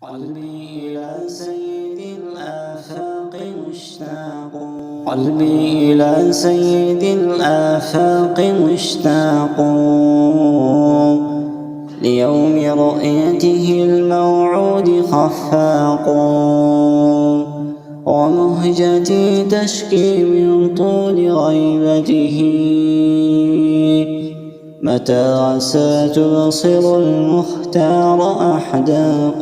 قلبي إلى سيد الآفاق مشتاق، قلبي إلى سيد الآفاق مشتاق، ليوم رؤيته الموعود خفاق، ومهجتي تشكي من طول غيبته، متى عسى تبصر المختار أحداق.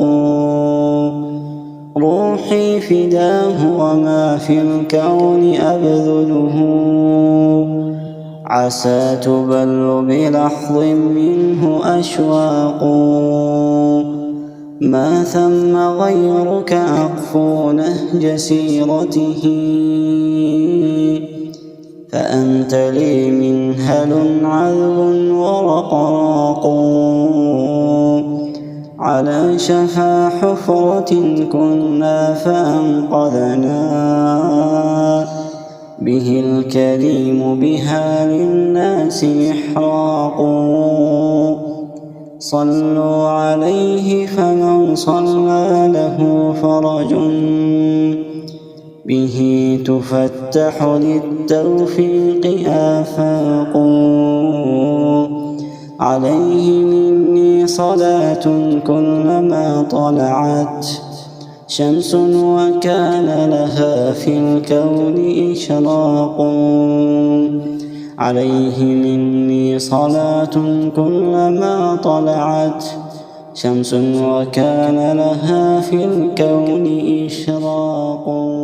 روحي فداه وما في الكون أبذله، عسى تبل بلحظ منه أشواق. ما ثم غيرك أقفو نهج سيرته، فأنت لي منهل عذب ورقراق. على شفا حفرة كنا فأنقذنا، به الكريم بها للناس إحراق. صلوا عليه فمن صلى له فرج، به تفتح للتوفيق آفاق. عليه مني صلاة كلما طلعت شمس، وكان لها في الكون إشراق. عليه مني صلاة كلما طلعت شمس، وكان لها في الكون إشراق.